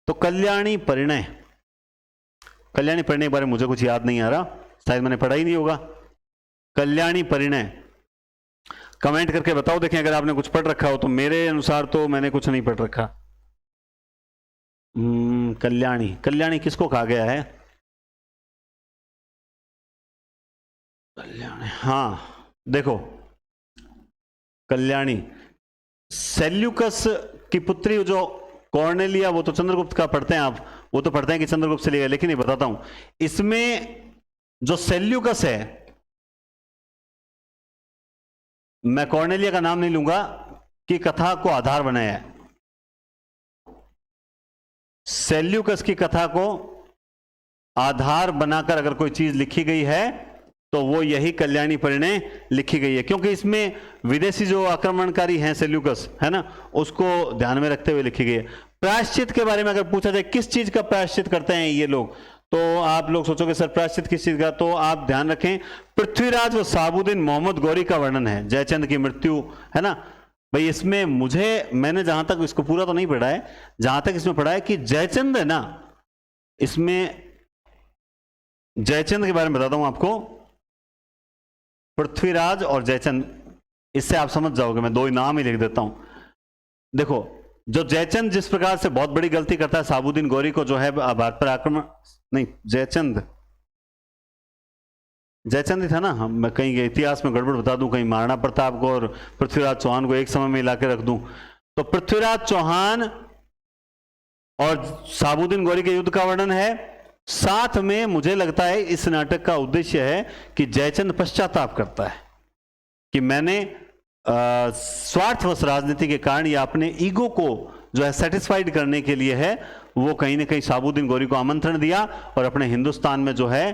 तो कल्याणी परिणय के बारे में मुझे कुछ याद नहीं आ रहा, शायद मैंने पढ़ा ही नहीं होगा। कल्याणी परिणय कमेंट करके बताओ, देखें अगर आपने कुछ पढ़ रखा हो तो। मेरे अनुसार तो मैंने कुछ नहीं पढ़ रखा। कल्याणी किसको कहा गया है? कल्याणी, हाँ देखो, कल्याणी सेल्यूकस की पुत्री जो कॉर्नेलिया, वो तो चंद्रगुप्त का पढ़ते हैं आप, वो तो पढ़ते हैं कि चंद्रगुप्त से लिया, लेकिन ये बताता हूं, इसमें जो सेल्यूकस है, मैं कॉर्नेलिया का नाम नहीं लूंगा, की कथा को आधार बनाया है। सेल्यूकस की कथा को आधार बनाकर अगर कोई चीज लिखी गई है तो वो यही कल्याणी परिणय लिखी गई है, क्योंकि इसमें विदेशी जो आक्रमणकारी हैं सेल्यूकस, है ना, उसको ध्यान में रखते हुए लिखी गई है। प्रायश्चित के बारे में अगर पूछा जाए किस चीज का प्रायश्चित करते हैं ये लोग, तो आप लोग सोचोगे सर प्रायश्चित किस चीज का, तो आप ध्यान रखें पृथ्वीराज व साबुद्दीन मोहम्मद गौरी का वर्णन है, जयचंद की मृत्यु, है ना भाई। इसमें मैंने जहां तक इसको पूरा तो नहीं पढ़ा है, जहां तक इसमें पढ़ा है कि जयचंद है ना, इसमें जयचंद के बारे में बताता हूं आपको, पृथ्वीराज और जयचंद, इससे आप समझ जाओगे, मैं दो ही नाम ही लिख देता हूं। देखो, जो जयचंद जिस प्रकार से बहुत बड़ी गलती करता है साबुद्दीन गौरी को, जो है भारत पर आक्रमण, नहीं जयचंद ही था ना, हम मैं कहीं इतिहास में गड़बड़ बता दूं, कहीं महाराणा प्रताप को और पृथ्वीराज चौहान को एक समय में मिला के रख दूं, तो पृथ्वीराज चौहान और साबुद्दीन गौरी के युद्ध का वर्णन है। साथ में मुझे लगता है इस नाटक का उद्देश्य है कि जयचंद पश्चाताप करता है कि मैंने स्वार्थवश राजनीति के कारण या अपने ईगो को जो है सेटिस्फाइड करने के लिए है, वो कहीं ना कहीं साबुद्दीन गौरी को आमंत्रण दिया और अपने हिंदुस्तान में जो है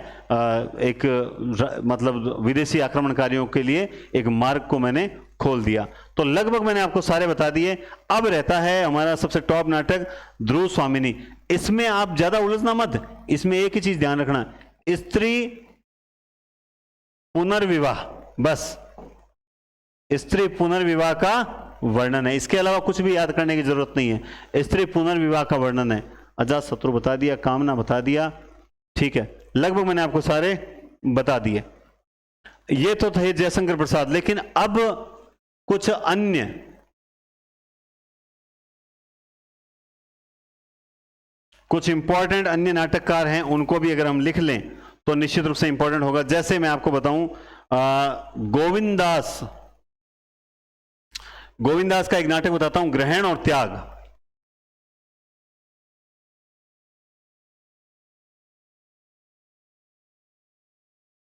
एक मतलब विदेशी आक्रमणकारियों के लिए एक मार्ग को मैंने खोल दिया। तो लगभग मैंने आपको सारे बता दिए। अब रहता है हमारा सबसे टॉप नाटक ध्रुव स्वामिनी। इसमें आप ज्यादा उलझना मत, इसमें एक ही चीज ध्यान रखना, स्त्री पुनर्विवाह, बस स्त्री पुनर्विवाह का वर्णन है, इसके अलावा कुछ भी याद करने की जरूरत नहीं है। स्त्री पुनर्विवाह का वर्णन है। अजात शत्रु बता दिया, कामना बता दिया, ठीक है, लगभग मैंने आपको सारे बता दिए। ये तो थे जयशंकर प्रसाद, लेकिन अब कुछ अन्य कुछ इंपॉर्टेंट अन्य नाटककार हैं, उनको भी अगर हम लिख लें तो निश्चित रूप से इंपॉर्टेंट होगा। जैसे मैं आपको बताऊं, गोविंदास का एक नाटक बताता हूं, ग्रहण और त्याग।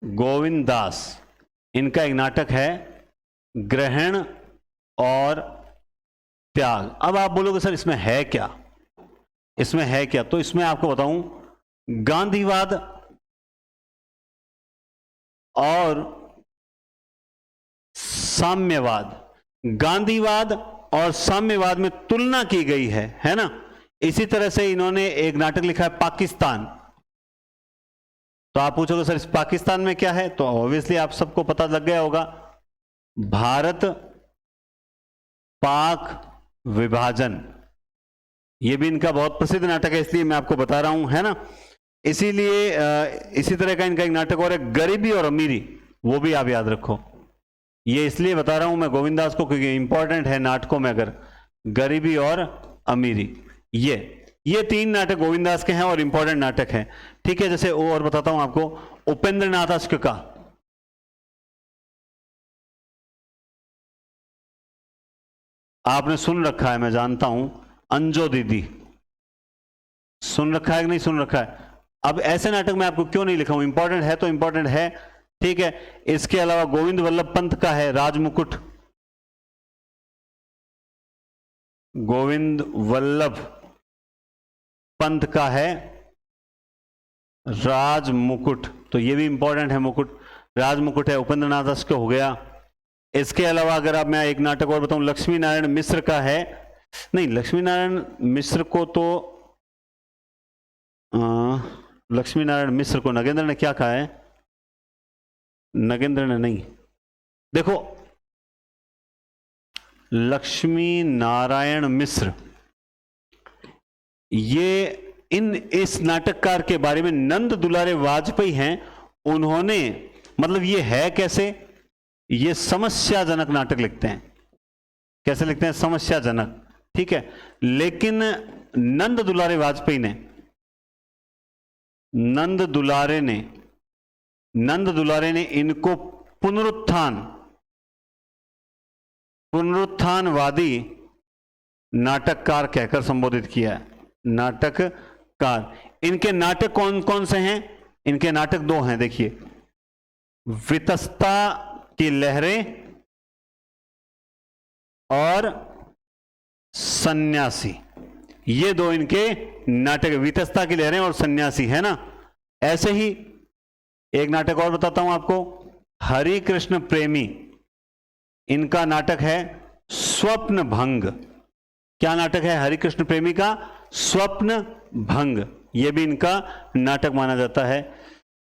गोविंदास, इनका एक नाटक है ग्रहण और त्याग। अब आप बोलोगे सर इसमें है क्या, इसमें है क्या, तो इसमें आपको बताऊं, गांधीवाद और साम्यवाद, गांधीवाद और साम्यवाद में तुलना की गई है ना। इसी तरह से इन्होंने एक नाटक लिखा है पाकिस्तान। तो आप पूछोगे सर इस पाकिस्तान में क्या है, तो ऑब्वियसली आप सबको पता लग गया होगा, भारत पाक विभाजन। ये भी इनका बहुत प्रसिद्ध नाटक है, इसलिए मैं आपको बता रहा हूं, है ना। इसीलिए इसी तरह का इनका एक नाटक और है गरीबी और अमीरी, वो भी आप याद रखो। ये इसलिए बता रहा हूं मैं गोविंदास को क्योंकि इंपॉर्टेंट है नाटकों में, अगर गरीबी और अमीरी, ये तीन नाटक गोविंदास के हैं और इंपॉर्टेंट नाटक हैं, ठीक है। जैसे और बताता हूं आपको, उपेंद्र नाथ का, आपने सुन रखा है मैं जानता हूं, अंजो दीदी सुन रखा है कि नहीं सुन रखा है। अब ऐसे नाटक में आपको क्यों नहीं लिखा हूं, इंपॉर्टेंट है तो इंपॉर्टेंट है, ठीक है। इसके अलावा गोविंद वल्लभ पंत का है राजमुकुट, गोविंद वल्लभ पंत का है राजमुकुट, तो ये भी इंपॉर्टेंट है, मुकुट राजमुकुट है। उपेंद्र नाथ का हो गया। इसके अलावा अगर आप, मैं एक नाटक और बताऊं, लक्ष्मी नारायण मिश्र का है, नहीं लक्ष्मी नारायण मिश्र को तो लक्ष्मी नारायण मिश्र को नगेंद्र ने क्या कहा है, नगेंद्र ने नहीं, देखो लक्ष्मी नारायण मिश्र, ये इस नाटककार के बारे में नंद दुलारे वाजपेयी हैं, उन्होंने मतलब ये है कैसे, ये समस्याजनक नाटक लिखते हैं। कैसे लिखते हैं? समस्याजनक, ठीक है। लेकिन नंद दुलारे वाजपेयी ने, नंद दुलारे ने इनको पुनरुत्थानवादी नाटककार कहकर संबोधित किया है। नाटककार, इनके नाटक कौन कौन से हैं? इनके नाटक दो हैं, देखिए, वितस्ता की लहरें और सन्यासी, ये दो इनके नाटक, वितस्ता की लहरें और सन्यासी, है ना। ऐसे ही एक नाटक और बताता हूं आपको, हरि कृष्ण प्रेमी, इनका नाटक है स्वप्न भंग। क्या नाटक है? हरि कृष्ण प्रेमी का स्वप्न भंग, यह भी इनका नाटक माना जाता है।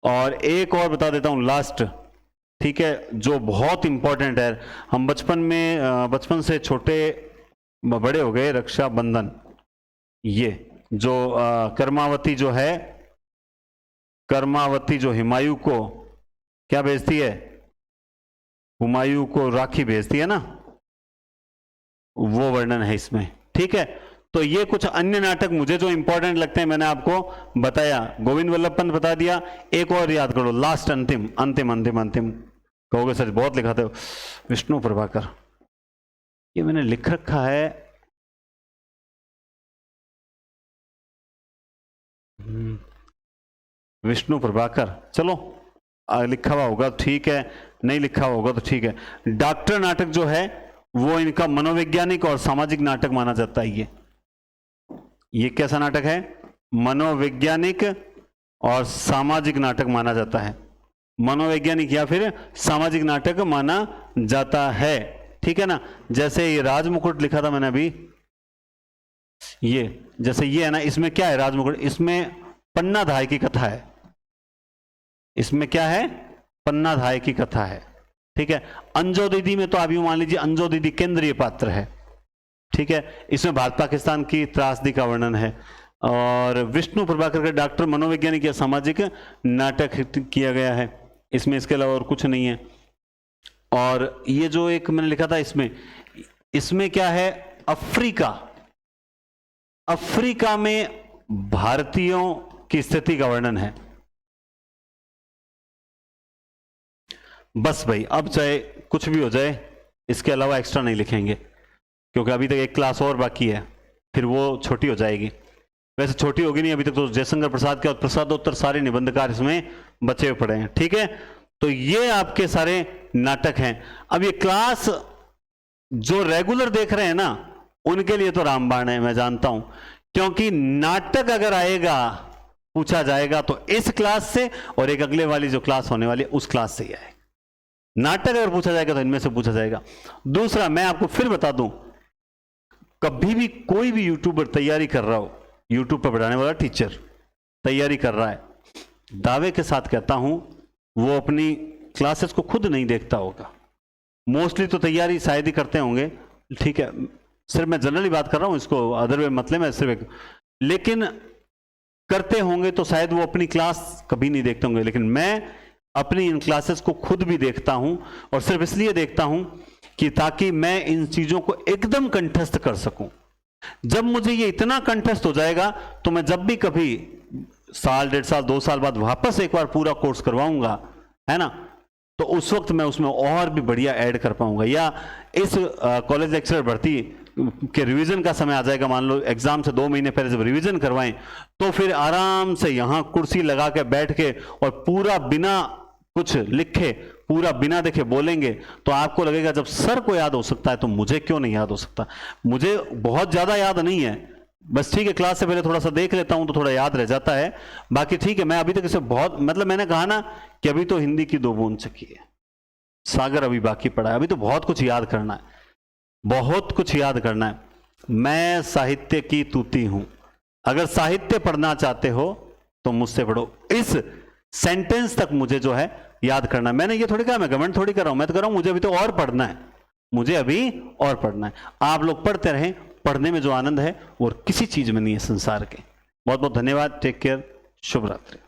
और एक और बता देता हूं लास्ट, ठीक है, जो बहुत इंपॉर्टेंट है। हम बचपन से छोटे बड़े हो गए, रक्षाबंधन, ये जो कर्मावती जो है, कर्मावती जो हुमायूं को क्या भेजती है? हुमायूं को राखी भेजती है ना, वो वर्णन है इसमें, ठीक है। तो ये कुछ अन्य नाटक मुझे जो इंपॉर्टेंट लगते हैं मैंने आपको बताया। गोविंद वल्लभ पंत बता दिया, एक और याद करो, लास्ट, अंतिम अंतिम अंतिम अंतिम, कहोगे सर बहुत लिखा था, विष्णु प्रभाकर, ये मैंने लिख रखा है, विष्णु प्रभाकर, चलो लिखा हुआ होगा ठीक है, नहीं लिखा हुआ होगा तो ठीक है। डॉक्टर नाटक जो है वो इनका मनोवैज्ञानिक और सामाजिक नाटक माना जाता है। ये कैसा नाटक है? मनोवैज्ञानिक और सामाजिक नाटक माना जाता है, मनोवैज्ञानिक या फिर सामाजिक नाटक माना जाता है, ठीक है ना। जैसे ये राजमुकुट लिखा था मैंने अभी, ये जैसे ये है ना, इसमें क्या है राजमुकुट, इसमें पन्नाधाय की कथा है, इसमें क्या है? पन्नाधाय की कथा है, ठीक है। अंजो दीदी में तो आप यूं मान लीजिए अंजो दीदी केंद्रीय पात्र है, ठीक है। इसमें भारत पाकिस्तान की त्रासदी का वर्णन है। और विष्णु प्रभाकर का डॉक्टर मनोवैज्ञानिक या सामाजिक नाटक किया गया है इसमें, इसके अलावा और कुछ नहीं है। और ये जो एक मैंने लिखा था इसमें क्या है? अफ्रीका में भारतीयों की स्थिति का वर्णन है। बस भाई, अब चाहे कुछ भी हो जाए, इसके अलावा एक्स्ट्रा नहीं लिखेंगे, क्योंकि अभी तक एक क्लास और बाकी है, फिर वो छोटी हो जाएगी। वैसे छोटी होगी नहीं, अभी तक तो जयशंकर प्रसाद के और प्रसादोत्तर सारे निबंधकार इसमें बचे हुए पड़े हैं, ठीक है। तो ये आपके सारे नाटक हैं। अब ये क्लास जो रेगुलर देख रहे हैं ना, उनके लिए तो रामबाण है, मैं जानता हूं, क्योंकि नाटक अगर आएगा, पूछा जाएगा तो इस क्लास से, और एक अगले वाली जो क्लास होने वाली है उस क्लास से ही आएगा। नाटक अगर पूछा जाएगा तो इनमें से पूछा जाएगा। दूसरा, मैं आपको फिर बता दूं, कभी भी कोई भी यूट्यूबर तैयारी कर रहा हो, यूट्यूब पर पढ़ाने वाला टीचर तैयारी कर रहा है, दावे के साथ कहता हूं वो अपनी क्लासेस को खुद नहीं देखता होगा। मोस्टली तो तैयारी शायद ही करते होंगे, ठीक है, सिर्फ मैं जनरली बात कर रहा हूं, इसको अदर वे मतलब मैं सिर्फ, लेकिन करते होंगे तो शायद वो अपनी क्लास कभी नहीं देखते होंगे। लेकिन मैं अपनी इन क्लासेस को खुद भी देखता हूं, और सिर्फ इसलिए देखता हूं कि ताकि मैं इन चीजों को एकदम कंठस्थ कर सकूं। जब मुझे ये इतना कंठस्थ हो जाएगा तो मैं जब भी कभी साल, 1.5 साल, 2 साल बाद वापस एक बार पूरा कोर्स करवाऊंगा, है ना, तो उस वक्त मैं उसमें और भी बढ़िया ऐड कर पाऊंगा। या इस कॉलेज लेक्चरर भर्ती के रिवीजन का समय आ जाएगा, मान लो एग्जाम से 2 महीने पहले जब रिवीजन करवाएं, तो फिर आराम से यहां कुर्सी लगा के बैठ के और पूरा बिना कुछ लिखे, पूरा बिना देखे बोलेंगे, तो आपको लगेगा जब सर को याद हो सकता है तो मुझे क्यों नहीं याद हो सकता। मुझे बहुत ज्यादा याद नहीं है, बस ठीक है, क्लास से पहले थोड़ा सा देख लेता हूं तो थोड़ा याद रह जाता है, बाकी ठीक है। मैं अभी तक इसे बहुत, मतलब मैंने कहा ना कि अभी तो हिंदी की 2 बूंद चकी है, सागर अभी बाकी पड़ा है, अभी तो बहुत कुछ याद करना है, बहुत कुछ याद करना है। मैं साहित्य की तूती हूं, अगर साहित्य पढ़ना चाहते हो तो मुझसे पढ़ो। इस सेंटेंस तक मुझे जो है याद करना है। मैंने ये थोड़ी कहा मैं गवर्नमेंट थोड़ी कर रहा हूं, मैं तो कर रहा हूं मुझे अभी तो और पढ़ना है, मुझे अभी और पढ़ना है। आप लोग पढ़ते रहें, पढ़ने में जो आनंद है और किसी चीज में नहीं है संसार के। बहुत बहुत धन्यवाद। Take care. शुभ रात्रि।